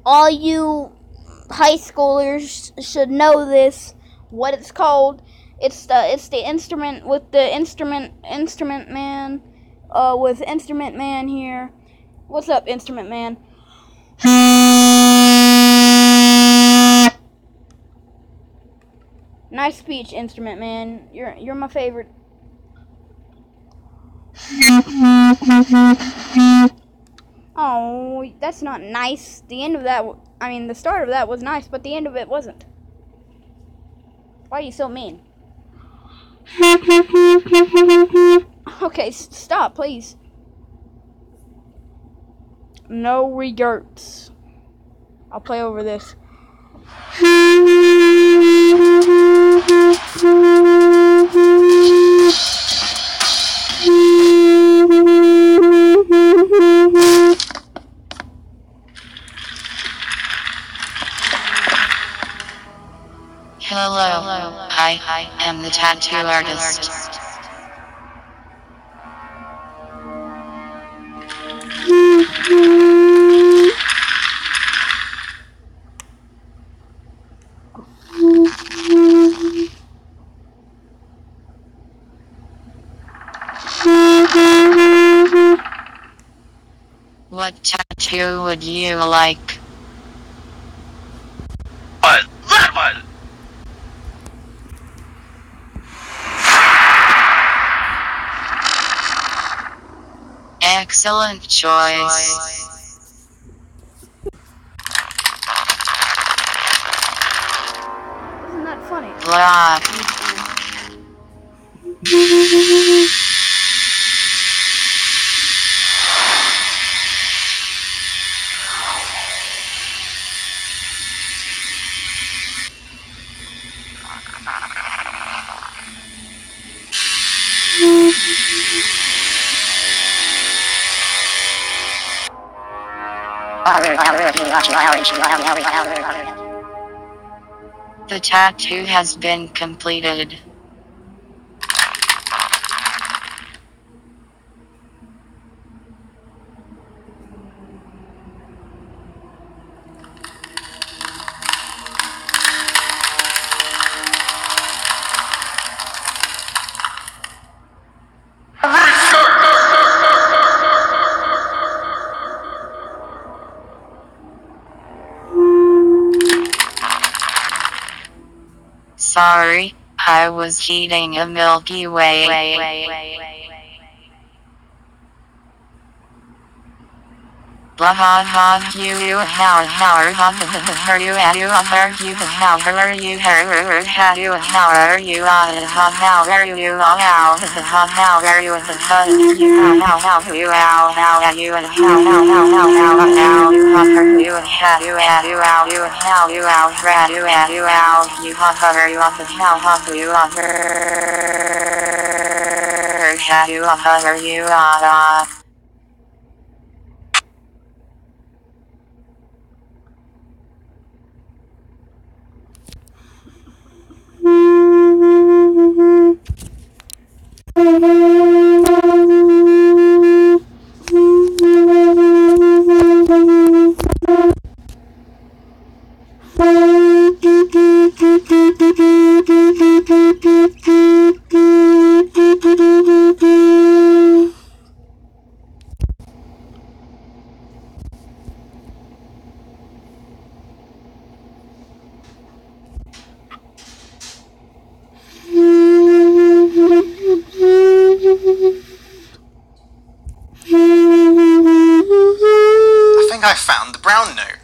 all you high schoolers should know this. What it's called? It's the instrument with the instrument man. With Instrument Man here. What's up, Instrument Man? Nice speech, Instrument Man. You're my favorite. Oh, that's not nice. The end of that, the start of that was nice, but the end of it wasn't. Why are you so mean? Okay, stop, please. No regrets. I'll play over this. Hello, I am the tattoo artist. What tattoo would you like? That one! Excellent choice. Isn't that funny? Blah. The tattoo has been completed. Sorry, I was heating a Milky Way. Blah ha ha you how are you at you how are you had you how are you how are you how are you how you how you how you had you at you how you how you had you at you how you are you how you had you how are you I found the brown note.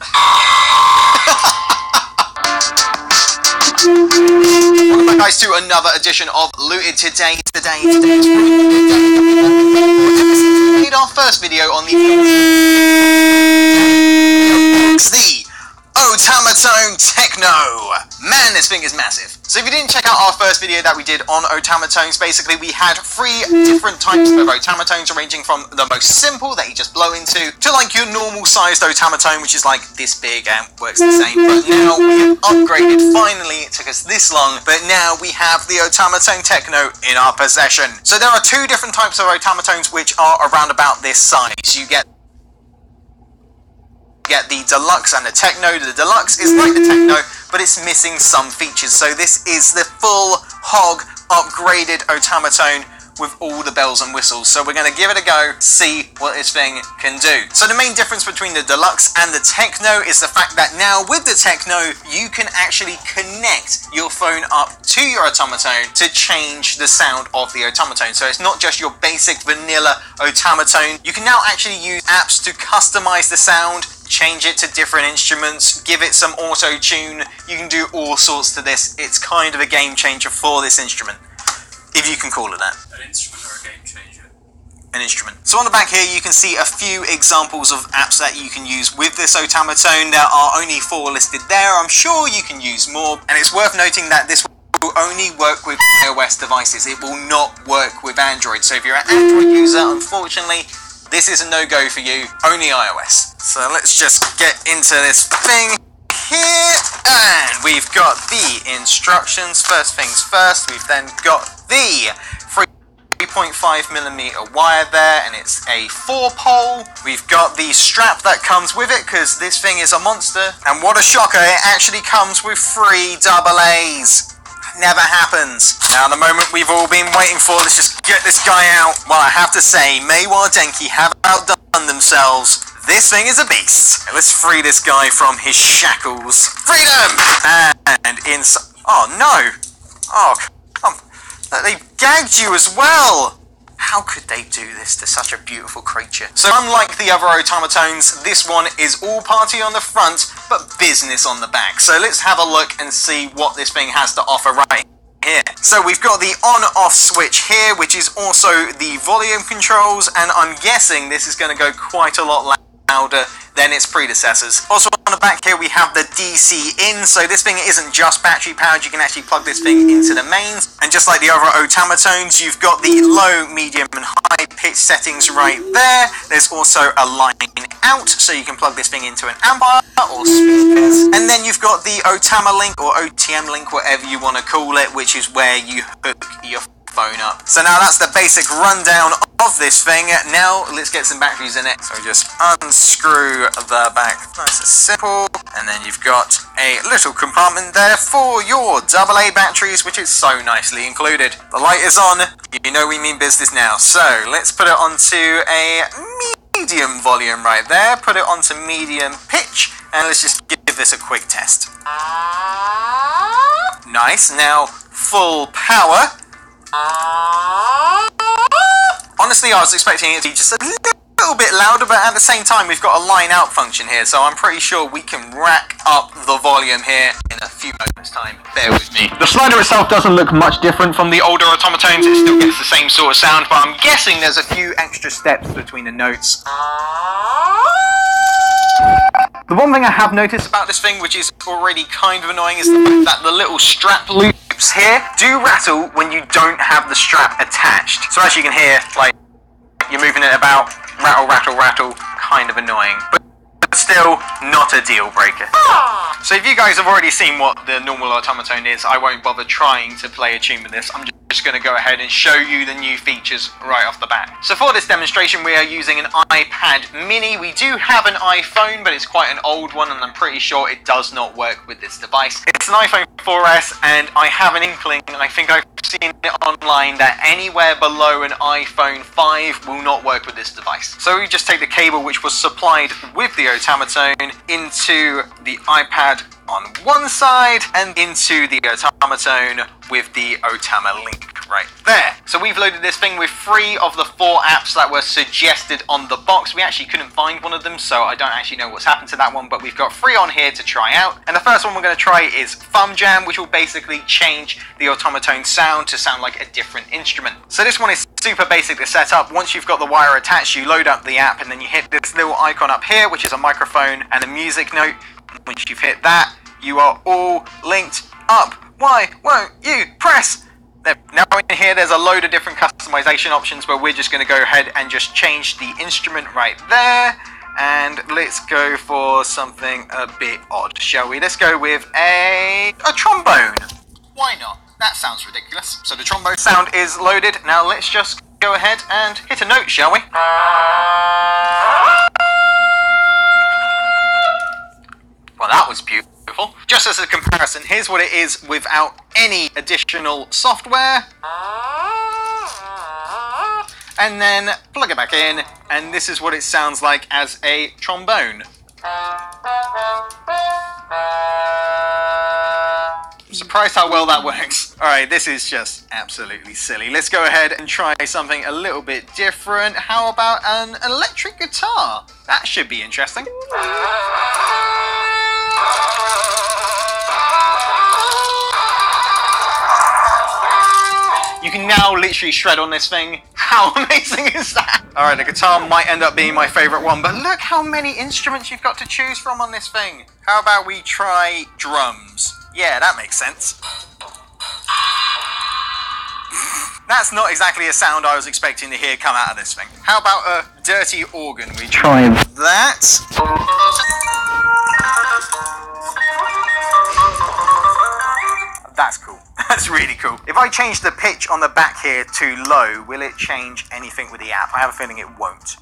Welcome back, guys, to another edition of Looted Today. We made our first video on the Otamatone Techno. Man, this thing is massive. So if you didn't check out our first video that we did on Otamatones, basically we had 3 different types of Otamatones, ranging from the most simple that you just blow into to like your normal sized Otamatone, which is like this big and works the same. But now we have upgraded. Finally, it took us this long, but now we have the Otamatone Techno in our possession. So there are 2 different types of Otamatones which are around about this size. You get get the Deluxe and the Techno. The Deluxe is like the Techno, but it's missing some features. So this is the full hog upgraded Otamatone with all the bells and whistles. So we're going to give it a go, see what this thing can do. So the main difference between the Deluxe and the Techno is the fact that now with the Techno, you can actually connect your phone up to your Otamatone to change the sound of the Otamatone. So it's not just your basic vanilla Otamatone. You can now actually use apps to customize the sound, change it to different instruments, give it some auto-tune. You can do all sorts to this. It's kind of a game changer for this instrument, if you can call it that. An instrument or a game changer? An instrument. So on the back here you can see a few examples of apps that you can use with this Otamatone. There are only 4 listed there. I'm sure you can use more, and it's worth noting that this will only work with iOS devices. It will not work with Android. So if you're an Android user, unfortunately, this is a no-go for you. Only iOS. So let's just get into this thing here, and we've got the instructions. First things first, we've then got the 3.5mm wire there, and it's a 4-pole. We've got the strap that comes with it, because this thing is a monster. And what a shocker, it actually comes with 3 AA's. Never happens. Now the moment we've all been waiting for, let's just get this guy out. Well, I have to say, Meiwa Denki have outdone themselves. This thing is a beast. Let's free this guy from his shackles. Freedom! And inside... Oh, no. Oh, come. They gagged you as well. How could they do this to such a beautiful creature? So unlike the other Otamatones, this one is all party on the front, but business on the back. So let's have a look and see what this thing has to offer right here. So we've got the on-off switch here, which is also the volume controls, and I'm guessing this is going to go quite a lot louder than its predecessors. Also on the back here we have the DC in, so this thing isn't just battery powered, you can actually plug this thing into the mains. And just like the other Otamatones, you've got the low, medium and high pitch settings right there. There's also a line out, so you can plug this thing into an amplifier or speakers. And then you've got the Otama link or OTM link, whatever you want to call it, which is where you hook your phone up. So now that's the basic rundown of this thing. Now let's get some batteries in it. So just unscrew the back, nice and simple, and then you've got a little compartment there for your AA batteries, which is so nicely included. The light is on, you know we mean business now. So let's put it onto a medium volume right there, put it onto medium pitch, and let's just give this a quick test. Nice, now full power. Honestly, I was expecting it to be just a little bit louder, but at the same time, we've got a line out function here, so I'm pretty sure we can rack up the volume here in a few moments' time. Bear with me. The slider itself doesn't look much different from the older Otamatones. It still gets the same sort of sound, but I'm guessing there's a few extra steps between the notes. The one thing I have noticed about this thing, which is already kind of annoying, is the fact that the little strap loops here do rattle when you don't have the strap attached. So as you can hear, like, you're moving it about, rattle, rattle, rattle, kind of annoying. But still, not a deal breaker. So if you guys have already seen what the normal Otamatone is, I won't bother trying to play a tune with this. I'm just going to go ahead and show you the new features right off the bat. So for this demonstration, we are using an iPad mini. We do have an iPhone, but it's quite an old one, and I'm pretty sure it does not work with this device. It's an iPhone 4S, and I have an inkling, and I think I've seen it online, that anywhere below an iPhone 5 will not work with this device. So we just take the cable which was supplied with the Otamatone into the iPad on one side and into the Otamatone with the Otama link right there. So we've loaded this thing with 3 of the 4 apps that were suggested on the box. We actually couldn't find one of them, so I don't actually know what's happened to that one, but we've got 3 on here to try out. And the first one we're going to try is Thumb Jam, which will basically change the Otamatone sound to sound like a different instrument. So this one is super basic to set up. Once you've got the wire attached, you load up the app, and then you hit this little icon up here, which is a microphone and a music note. Once you've hit that, you are all linked up. Why won't you press? There. Now in here there's a load of different customization options, but we're just going to go ahead and just change the instrument right there. And let's go for something a bit odd, shall we? Let's go with a trombone. Why not? That sounds ridiculous. So the trombone sound is loaded. Now let's just go ahead and hit a note, shall we? was beautiful. Just as a comparison, here's what it is without any additional software. And then plug it back in, and this is what it sounds like as a trombone. I'm surprised how well that works. Alright, this is just absolutely silly. Let's go ahead and try something a little bit different. How about an electric guitar? That should be interesting. You can now literally shred on this thing. How amazing is that? Alright, the guitar might end up being my favourite one, but look how many instruments you've got to choose from on this thing. How about we try drums? Yeah, that makes sense. That's not exactly a sound I was expecting to hear come out of this thing. How about a dirty organ? We try that. That's cool. That's really cool. If I change the pitch on the back here to low, will it change anything with the app? I have a feeling it won't.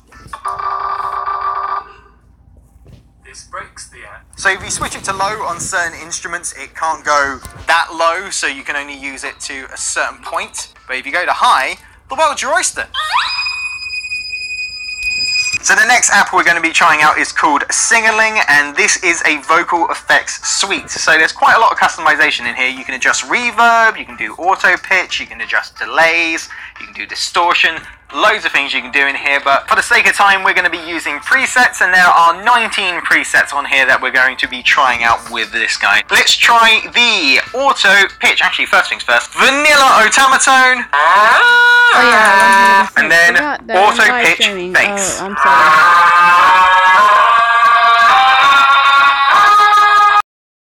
This breaks the app. So if you switch it to low on certain instruments, it can't go that low, so you can only use it to a certain point. But if you go to high, the world's your oyster. So the next app we're going to be trying out is called Singerling, and this is a vocal effects suite. So there's quite a lot of customization in here. You can adjust reverb, you can do auto pitch, you can adjust delays, you can do distortion, loads of things you can do in here, but for the sake of time we're going to be using presets, and there are 19 presets on here that we're going to be trying out with this guy. Let's try the auto pitch. Actually, first things first, vanilla Otamatone. Oh yeah. And then auto pitch bass. Oh, I'm sorry.